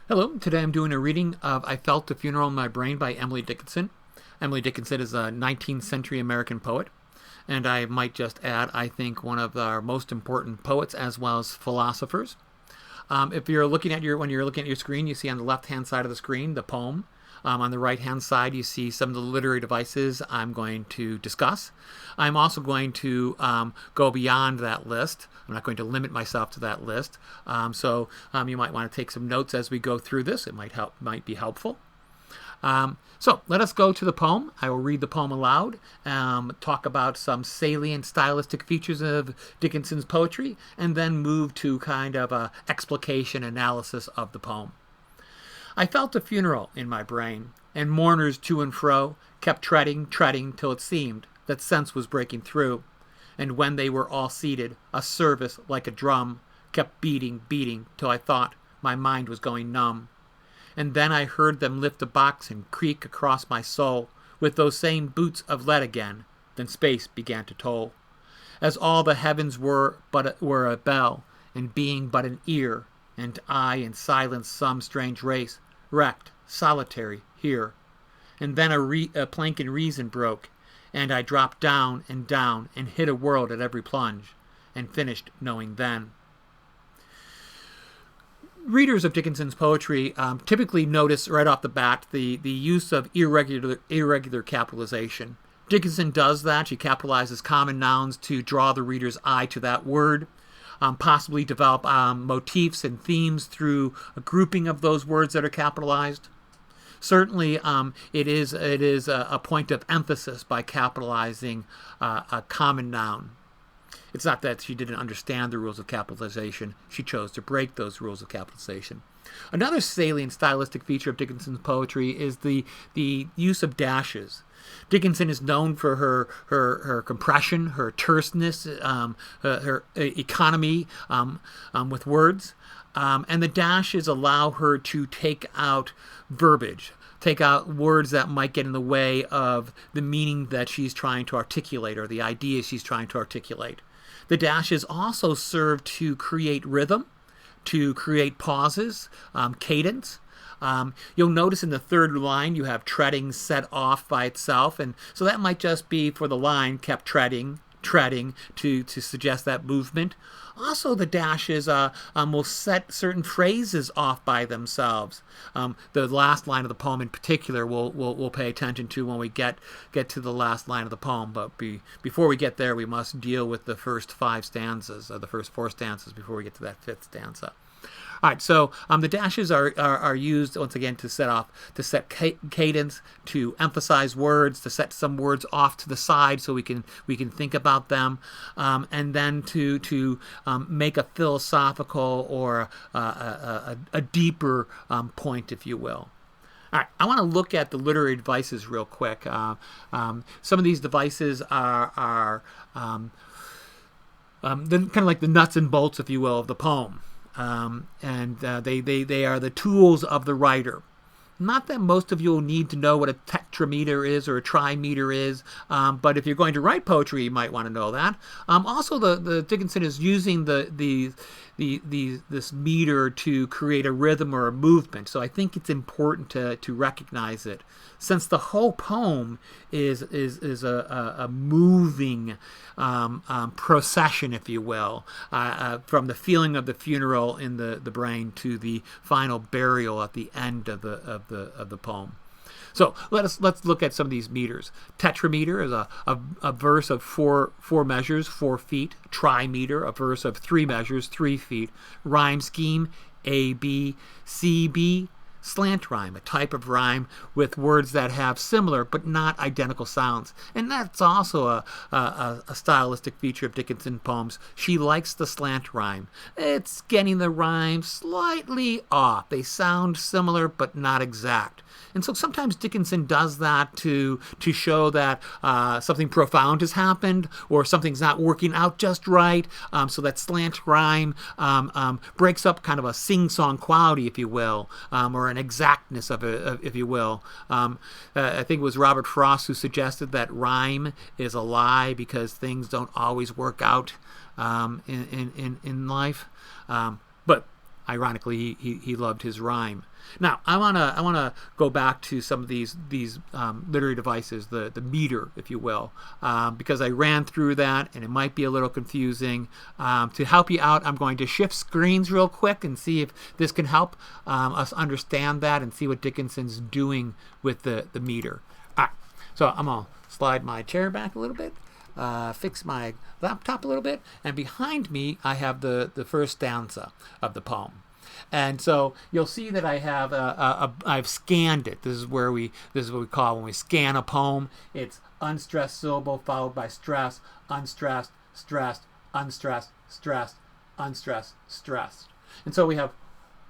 Hello, today I'm doing a reading of I Felt a Funeral in My Brain by Emily Dickinson. Emily Dickinson is a 19th century American poet, and I might just add, I think one of our most important poets as well as philosophers. If you're looking at when you're looking at your screen, you see on the left-hand side of the screen the poem. On the right-hand side, you see some of the literary devices I'm going to discuss. I'm also going to go beyond that list. I'm not going to limit myself to that list. So you might want to take some notes as we go through this. It might be helpful. So let us go to the poem. I will read the poem aloud, talk about some salient stylistic features of Dickinson's poetry, and then move to kind of a explication analysis of the poem. I felt a funeral in my brain, and mourners to and fro kept treading, till it seemed that sense was breaking through. And when they were all seated, a service like a drum kept beating, till I thought my mind was going numb. And then I heard them lift a box and creak across my soul with those same boots of lead again. Then space began to toll, as all the heavens were a bell, and being but an ear, and I in silence some strange race, wrecked, solitary, here. And then a plank in reason broke, and I dropped down, and hit a world at every plunge, and finished knowing then. Readers of Dickinson's poetry typically notice right off the bat the use of irregular capitalization. Dickinson does that. She capitalizes common nouns to draw the reader's eye to that word. Possibly develop motifs and themes through a grouping of those words that are capitalized. Certainly, it is a point of emphasis by capitalizing a common noun. It's not that she didn't understand the rules of capitalization. She chose to break those rules of capitalization. Another salient stylistic feature of Dickinson's poetry is the use of dashes. Dickinson is known for her compression, her terseness, her economy with words. And the dashes allow her to take out verbiage, take out words that might get in the way of the meaning that she's trying to articulate or the idea she's trying to articulate. The dashes also serve to create rhythm, to create pauses, cadence. You'll notice in the third line you have treading set off by itself, and so that might just be for the line kept treading to suggest that movement. Also, the dashes will set certain phrases off by themselves. The last line of the poem in particular we'll pay attention to when we get to the last line of the poem. But before we get there, we must deal with the first 5 stanzas, or the first 4 stanzas, before we get to that 5th stanza. All right, so the dashes are used once again to set cadence, to emphasize words, to set some words off to the side so we can think about them, and then to make a philosophical or a deeper point, if you will. All right, I want to look at the literary devices real quick. Some of these devices are kind of like the nuts and bolts, if you will, of the poem. They are the tools of the writer. Not that most of you will need to know what a tetrameter is or a trimeter is, but if you're going to write poetry, you might want to know that. Also, the Dickinson is using this meter to create a rhythm or a movement. So I think it's important to recognize it, since the whole poem is a moving procession, if you will, from the feeling of the funeral in the brain to the final burial at the end of the poem. So let's look at some of these meters. Tetrameter is a verse of four measures, 4 feet. Trimeter, a verse of 3 measures, 3 feet. Rhyme scheme, A, B, C, B. Slant rhyme, a type of rhyme with words that have similar but not identical sounds. And that's also a stylistic feature of Dickinson poems. She likes the slant rhyme. It's getting the rhyme slightly off. They sound similar but not exact. And so sometimes Dickinson does that to show that something profound has happened or something's not working out just right. So that slant rhyme breaks up kind of a sing-song quality, if you will, or an exactness of it, if you will. I think it was Robert Frost who suggested that rhyme is a lie because things don't always work out in life. But Ironically, he loved his rhyme. Now, I wanna go back to some of these literary devices, the meter, if you will, because I ran through that and it might be a little confusing. To help you out, I'm going to shift screens real quick and see if this can help us understand that and see what Dickinson's doing with the meter. All right, so I'm gonna slide my chair back a little bit, fix my laptop a little bit, and behind me I have the first stanza of the poem. And so you'll see that I have I've scanned it. This is what we call when we scan a poem. It's unstressed syllable followed by stress, unstressed, stressed, unstressed, stressed, unstressed, stressed. And so we have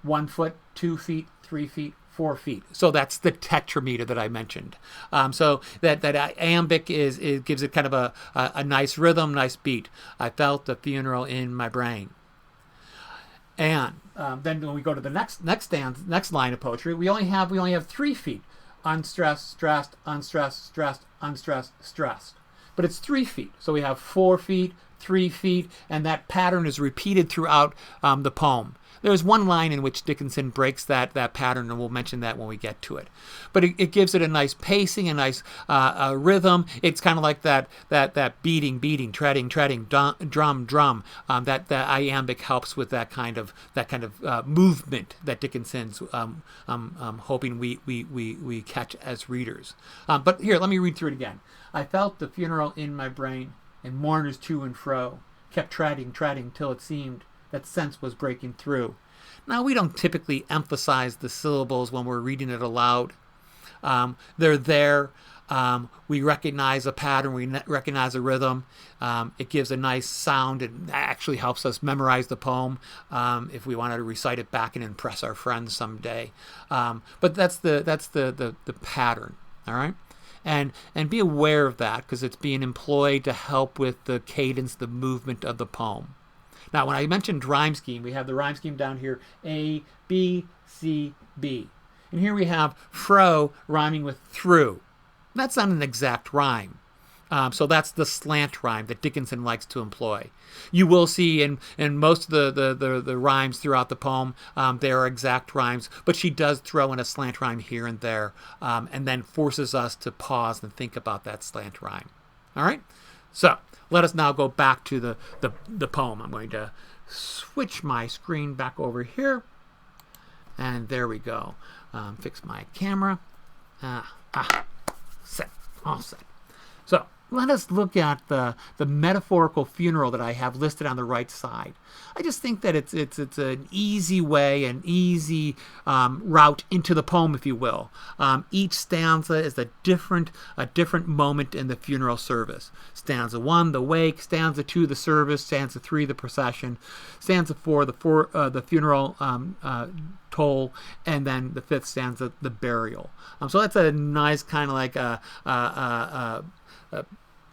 1 foot, 2 feet, 3 feet, 4 feet. So that's the tetrameter that I mentioned. So that iambic gives it kind of a nice rhythm, nice beat. I felt the funeral in my brain. And then when we go to the next line of poetry, we only have 3 feet. Unstressed, stressed, unstressed, stressed, unstressed, stressed. But it's 3 feet. So we have 4 feet, 3 feet, and that pattern is repeated throughout the poem. There's one line in which Dickinson breaks that pattern, and we'll mention that when we get to it. But it gives it a nice pacing, a nice rhythm. It's kind of like that beating, treading, drum. That iambic helps with that kind of movement that Dickinson's hoping we catch as readers. But here, let me read through it again. I felt the funeral in my brain, and mourners to and fro kept treading till it seemed that sense was breaking through. Now, we don't typically emphasize the syllables when we're reading it aloud. They're there. We recognize a pattern. We recognize a rhythm. It gives a nice sound. It actually helps us memorize the poem if we wanted to recite it back and impress our friends someday. But that's the pattern. All right. And be aware of that because it's being employed to help with the cadence, the movement of the poem. Now, when I mentioned rhyme scheme, we have the rhyme scheme down here, A, B, C, B. And here we have fro rhyming with through. That's not an exact rhyme. So that's the slant rhyme that Dickinson likes to employ. You will see in most of the rhymes throughout the poem, there are exact rhymes, but she does throw in a slant rhyme here and there, and then forces us to pause and think about that slant rhyme. All right? So let us now go back to the poem. I'm going to switch my screen back over here. And there we go. Fix my camera. Set. All set. So let us look at the metaphorical funeral that I have listed on the right side. I just think that it's an easy way, an easy route into the poem, if you will. Each stanza is a different moment in the funeral service. Stanza 1, the wake. Stanza 2, the service. Stanza 3, the procession. Stanza 4, the funeral toll, and then the 5th stanza, the burial. So that's a nice kind of like a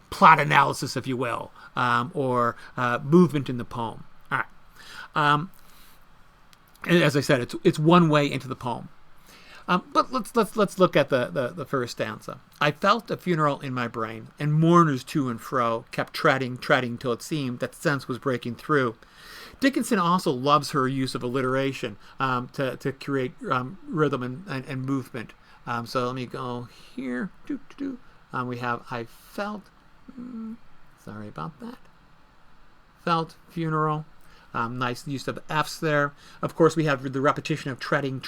plot analysis, if you will, or movement in the poem. All right. As I said, it's one way into the poem. But let's look at the first stanza. I felt a funeral in my brain, and mourners to and fro kept treading till it seemed that sense was breaking through. Dickinson also loves her use of alliteration to create rhythm and movement. So let me go here. We have I felt. Sorry about that. Felt funeral. Nice use of F's there. Of course, we have the repetition of treading,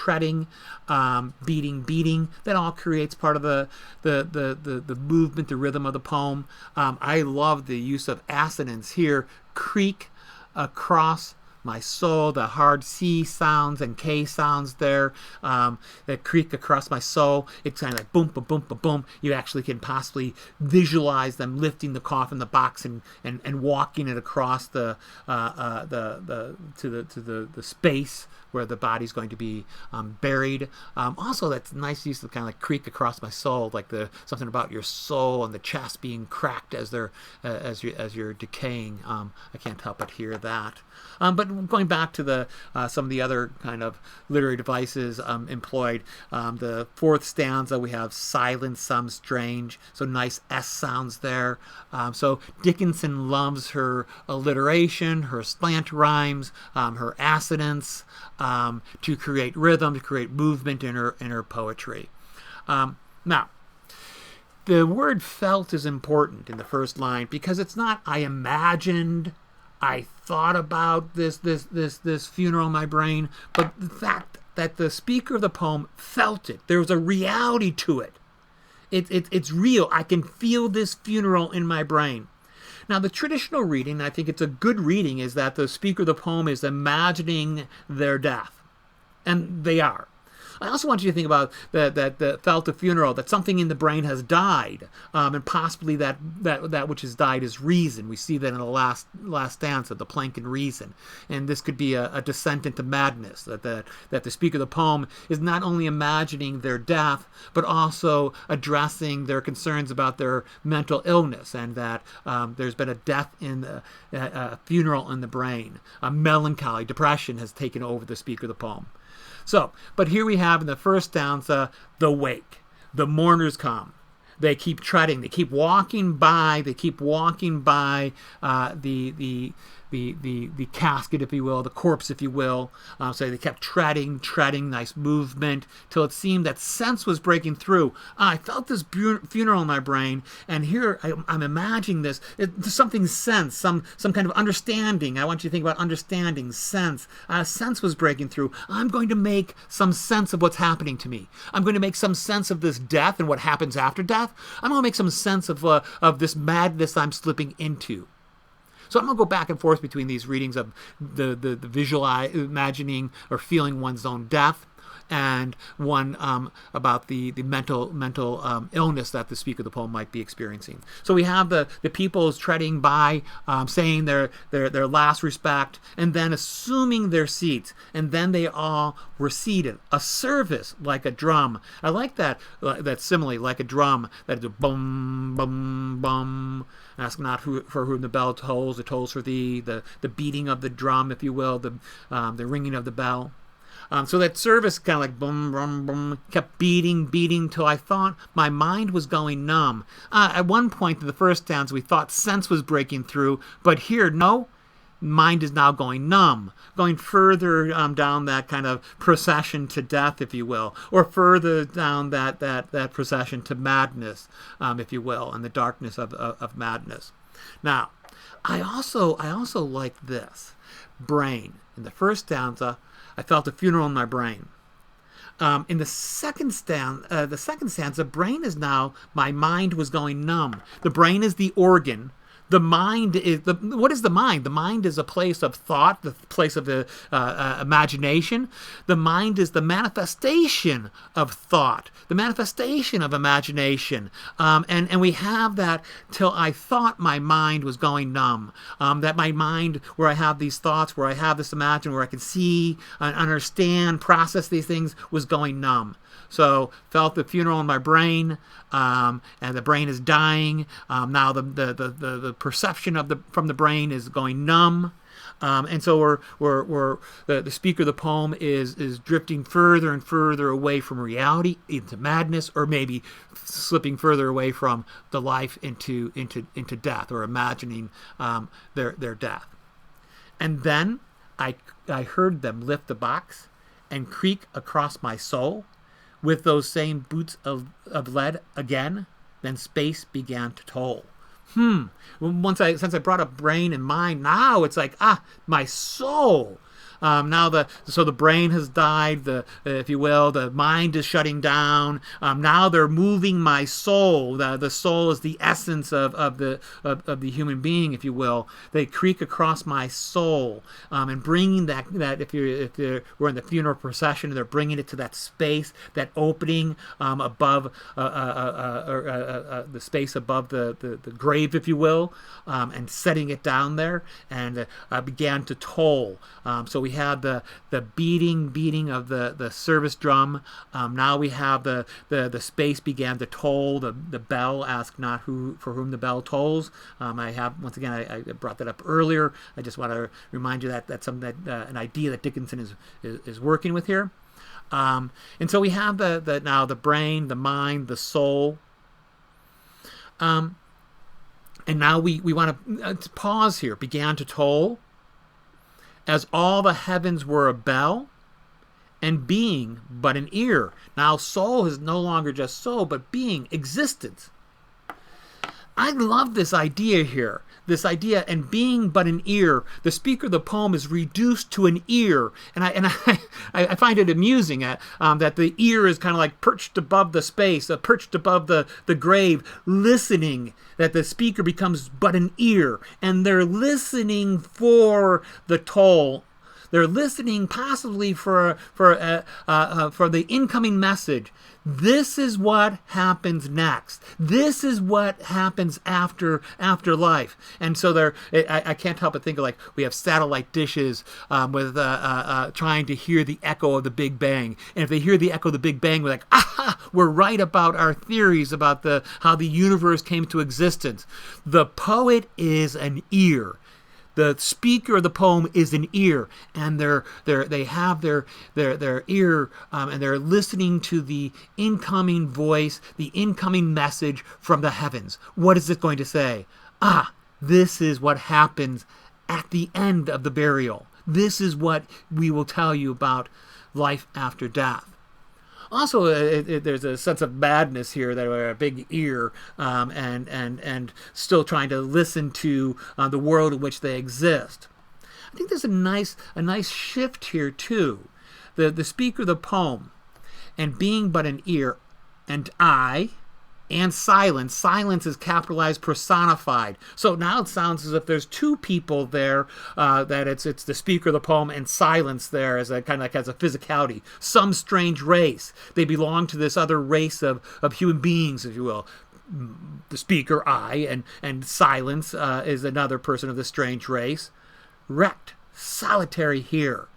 beating. That all creates part of the movement, the rhythm of the poem. I love the use of assonance here. Creak across my soul, the hard C sounds and K sounds there that creak across my soul. It's kind of like boom, boom, boom, boom, boom. You actually can possibly visualize them lifting the coffin, the box, and walking it across the space where the body's going to be buried. Also, that's nice use of kind of like creak across my soul, like something about your soul and the chest being cracked as you're decaying. I can't help but hear that. But going back to some of the other kind of literary devices employed, the 4th stanza, we have silence, some strange, so nice S sounds there. So Dickinson loves her alliteration, her slant rhymes, her assonance. to create rhythm, to create movement in her poetry. Now, the word felt is important in the first line because it's not I imagined, I thought about this funeral in my brain, but the fact that the speaker of the poem felt it. There was a reality to it. It's real. I can feel this funeral in my brain. Now, the traditional reading, I think it's a good reading, is that the speaker of the poem is imagining their death. And they are. I also want you to think about that felt a funeral, that something in the brain has died, and possibly that which has died is reason. We see that in the last stanza, the plank in reason. And this could be a descent into madness, that the speaker of the poem is not only imagining their death, but also addressing their concerns about their mental illness, and that there's been a death in a funeral in the brain. A melancholy, depression has taken over the speaker of the poem. So, but here we have in the first stanza, the wake. The mourners come. They keep treading. They keep walking by. They keep walking by the casket, if you will, the corpse, if you will. So they kept treading, nice movement, till it seemed that sense was breaking through. I felt this funeral in my brain, and here I'm imagining this. There's something sense, some kind of understanding. I want you to think about understanding, sense. Sense was breaking through. I'm going to make some sense of what's happening to me. I'm going to make some sense of this death and what happens after death. I'm going to make some sense of this madness I'm slipping into. So I'm going to go back and forth between these readings of the imagining or feeling one's own death, and one about the mental illness that the speaker of the poem might be experiencing. So we have the peoples treading by, saying their last respect, and then assuming their seats, and then they all were seated. A service like a drum. I like that simile, like a drum, that is a bum bum bum. Ask not for whom the bell tolls, it tolls for thee. The beating of the drum, if you will, the ringing of the bell. So that service kind of like boom, boom, boom, kept beating till I thought my mind was going numb. At one point in the first stanza, we thought sense was breaking through, but here, no, mind is now going numb, going further down that kind of procession to death, if you will, or further down that procession to madness, if you will, and the darkness of madness. Now, I also like this brain. In the first stanza, I felt a funeral in my brain. In the second stanza, brain is now, my mind was going numb. The brain is the organ. The mind is what is the mind? The mind is a place of thought, the place of imagination. The mind is the manifestation of thought, the manifestation of imagination. And we have that till I thought my mind was going numb. That my mind, where I have these thoughts, where I have this imagine, where I can see, understand, process these things, was going numb. So felt the funeral in my brain, and the brain is dying. Now the perception from the brain is going numb, and so the speaker of the poem is drifting further and further away from reality into madness, or maybe slipping further away from the life into death, or imagining their death. And then I heard them lift the box and creak across my soul. With those same boots of lead again, then space began to toll. Since I brought up brain and mind, now it's like, my soul. So the brain has died, if you will, the mind is shutting down. Now they're moving my soul. The soul is the essence of the human being, if you will. They creak across my soul, and bringing that we're in the funeral procession, they're bringing it to that space, that opening above the space above the grave, if you will, and setting it down there, and began to toll. So we had the beating of the service drum. Now we have the space began to toll. The bell, ask not for whom the bell tolls. I brought that up earlier. I just want to remind you that that's something an idea that Dickinson is working with here. And so we have now the brain, the mind, the soul. And now we want to pause here. Began to toll. As all the heavens were a bell, and being but an ear. Now soul is no longer just soul, but being, existence. I love this idea here. This idea, and being but an ear. The speaker of the poem is reduced to an ear, and I find it amusing that the ear is kind of like perched above the space, perched above the grave, listening. That the speaker becomes but an ear, and they're listening for the toll. They're listening possibly for the incoming message. This is what happens next. This is what happens after life. And so I can't help but think of, like, we have satellite dishes with trying to hear the echo of the Big Bang. And if they hear the echo of the Big Bang, we're like, aha, we're right about our theories about how the universe came to existence. The poet is an ear. The speaker of the poem is an ear, and they have their ear, and they're listening to the incoming voice, the incoming message from the heavens. What is it going to say? This is what happens at the end of the burial. This is what we will tell you about life after death. Also, there's a sense of madness here that we're a big ear and still trying to listen to the world in which they exist. I think there's a nice shift here too. The speaker of the poem, and being but an ear, and I, and silence. Silence is capitalized, personified. So now it sounds as if there's two people there, that it's the speaker of the poem and silence there as a kind of like has a physicality. Some strange race. They belong to this other race of human beings, if you will. The speaker, I, and silence is another person of the strange race. Wrecked, solitary here.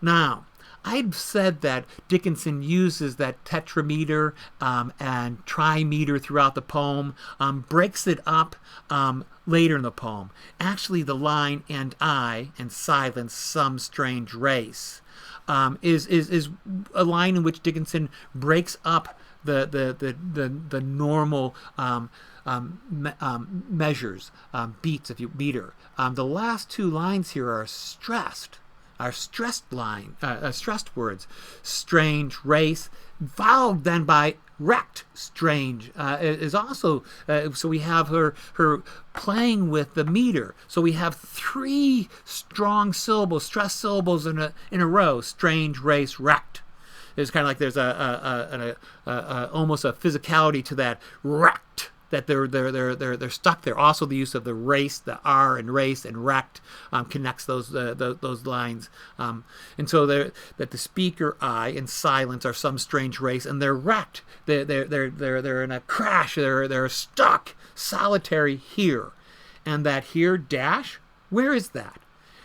Now, I'd said that Dickinson uses that tetrameter and trimeter throughout the poem, breaks it up later in the poem. Actually, the line "and I" and "silence, some strange race" is a line in which Dickinson breaks up the normal measures, beats, if you meter. The last two lines here are stressed. Our stressed words, strange race, followed then by wrecked, strange, is also, so we have her playing with the meter. So we have three strong syllables, stressed syllables in a row, strange, race, wrecked. It's kind of like there's almost a physicality to that, wrecked. That they're stuck there. Also, the use of the race, the R and race and wrecked connects those lines, and so that the speaker, I, and silence are some strange race, and they're wrecked. They're in a crash. They're stuck, solitary here, and that here dash. Where is that?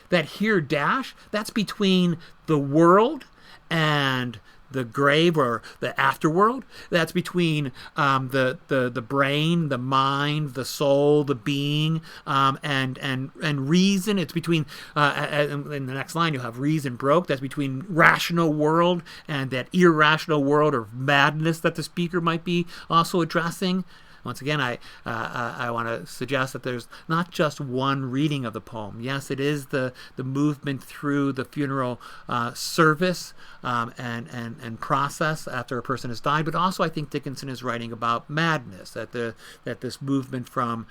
That here dash. That's between the world and the grave or the afterworld. That's between the brain, the mind, the soul, the being, and reason. It's between in the next line you'll have reason broke. That's between rational world and that irrational world or madness that the speaker might be also addressing. Once again, I want to suggest that there's not just one reading of the poem. Yes, it is the movement through the funeral service and process after a person has died, but also I think Dickinson is writing about madness, that this movement from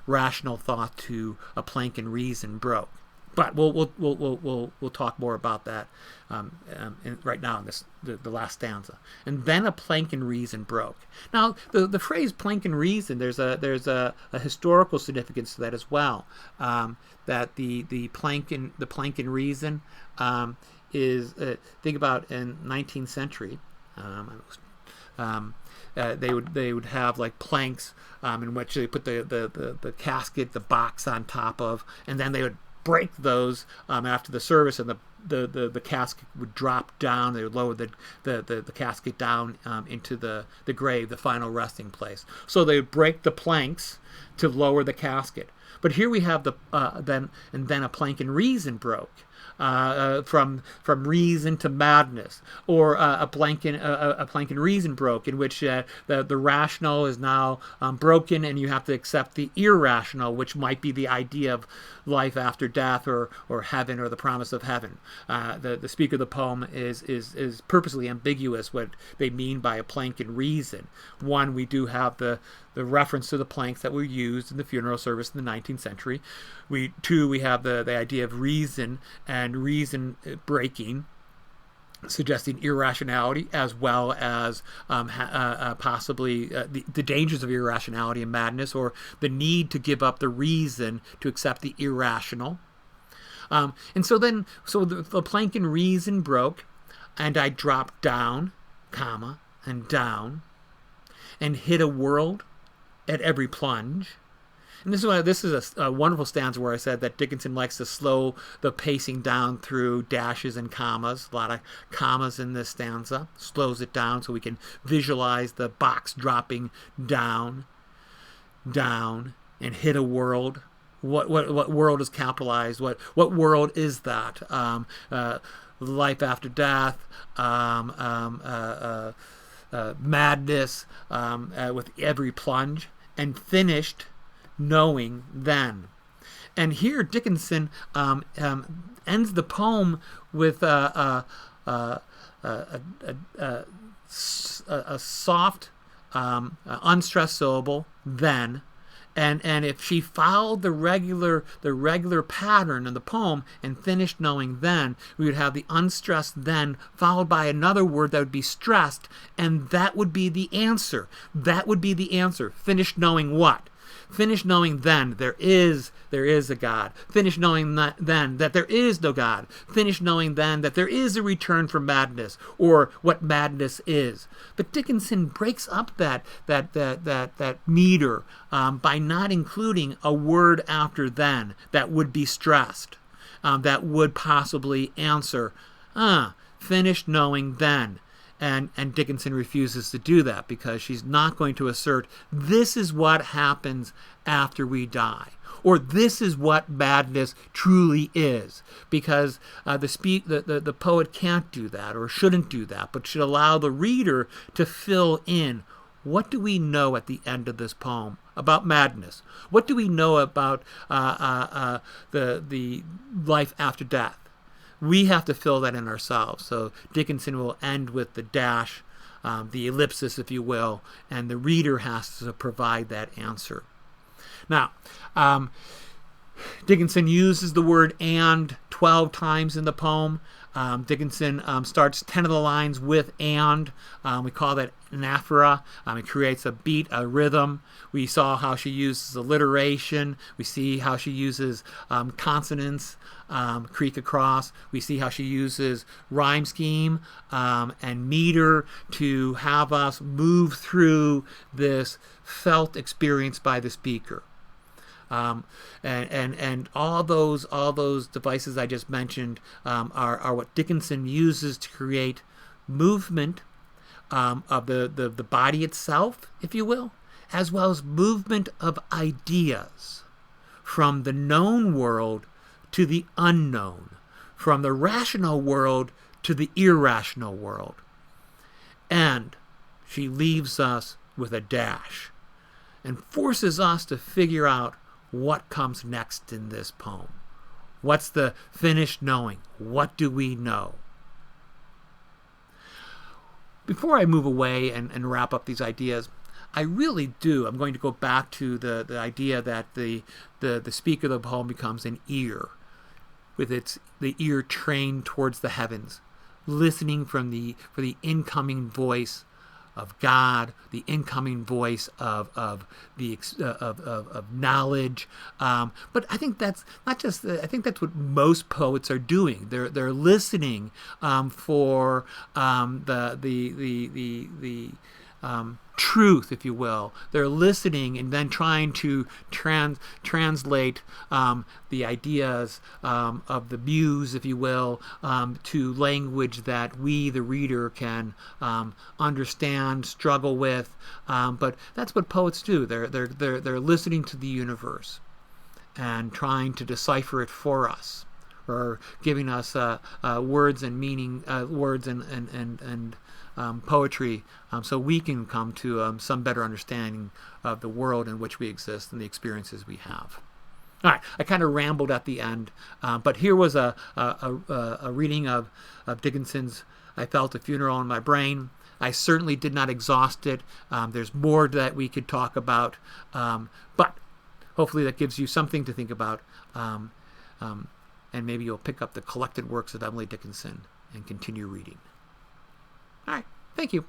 rational thought to a plank and reason broke. But we'll talk more about that right now in the last stanza. And then a plank and reason broke. Now the phrase plank and reason, there's a historical significance to that as well. That the plank and reason is think about in 19th century. They would have like planks in which they put the casket, the box on top of, and then they would break those after the service, and the casket would drop down. They would lower the casket down into the grave, the final resting place. So they would break the planks to lower the casket. But here we have then a plank and reason broke. from reason to madness, or a plank in reason broke, in which the rational is now broken, and you have to accept the irrational, which might be the idea of life after death, or heaven, or the promise of heaven. The speaker of the poem is purposely ambiguous what they mean by a plank in reason. One, we do have the reference to the planks that were used in the funeral service in the 19th century. Two, we have the idea of reason and reason breaking, suggesting irrationality, as well as possibly the dangers of irrationality and madness, or the need to give up the reason to accept the irrational. And so the plank in reason broke, and I dropped down, comma, and down, and hit a world at every plunge. And this is a wonderful stanza where I said that Dickinson likes to slow the pacing down through dashes and commas. A lot of commas in this stanza. Slows it down so we can visualize the box dropping down, down, and hit a world. What world is capitalized? What world is that? Life after death, madness, with every plunge, and finished knowing then. And here Dickinson ends the poem with a soft, unstressed syllable, then. And if she followed the regular pattern in the poem and finished knowing then, we would have the unstressed then followed by another word that would be stressed, and that would be the answer. That would be the answer. Finished knowing what? Finish knowing then there is a God. Finish knowing then that there is no God. Finish knowing then that there is a return from madness, or what madness is. But Dickinson breaks up that meter by not including a word after then that would be stressed, that would possibly answer, finish knowing then. And Dickinson refuses to do that, because she's not going to assert this is what happens after we die, or this is what madness truly is, because the poet can't do that, or shouldn't do that, but should allow the reader to fill in. What do we know at the end of this poem about madness? What do we know about the life after death? We have to fill that in ourselves. So Dickinson will end with the dash, the ellipsis, if you will, and the reader has to provide that answer. Now, Dickinson uses the word and 12 times in the poem. Dickinson starts 10 of the lines with and. We call that anaphora. It creates a beat, a rhythm. We saw how she uses alliteration. We see how she uses consonants, creak across. We see how she uses rhyme scheme and meter to have us move through this felt experience by the speaker. And all those devices I just mentioned are what Dickinson uses to create movement of the body itself, if you will, as well as movement of ideas from the known world to the unknown, from the rational world to the irrational world. And she leaves us with a dash and forces us to figure out what comes next in this poem. What's the finished knowing? What do we know? Before I move away and wrap up these ideas, I'm going to go back to the idea that the speaker of the poem becomes an ear, with the ear trained towards the heavens, listening for the incoming voice of God, the incoming voice of knowledge. But I think that's not just. I think that's what most poets are doing. They're listening for the truth, if you will. They're listening and then trying to translate the ideas of the muse, if you will, to language that we, the reader, can understand, struggle with. But that's what poets do. They're listening to the universe and trying to decipher it for us. or giving us words and meaning, words and poetry, so we can come to some better understanding of the world in which we exist and the experiences we have. All right, I kind of rambled at the end, but here was a reading of Dickinson's I Felt a Funeral in My Brain. I certainly did not exhaust it. There's more that we could talk about, but hopefully that gives you something to think about, and maybe you'll pick up the collected works of Emily Dickinson and continue reading. All right, thank you.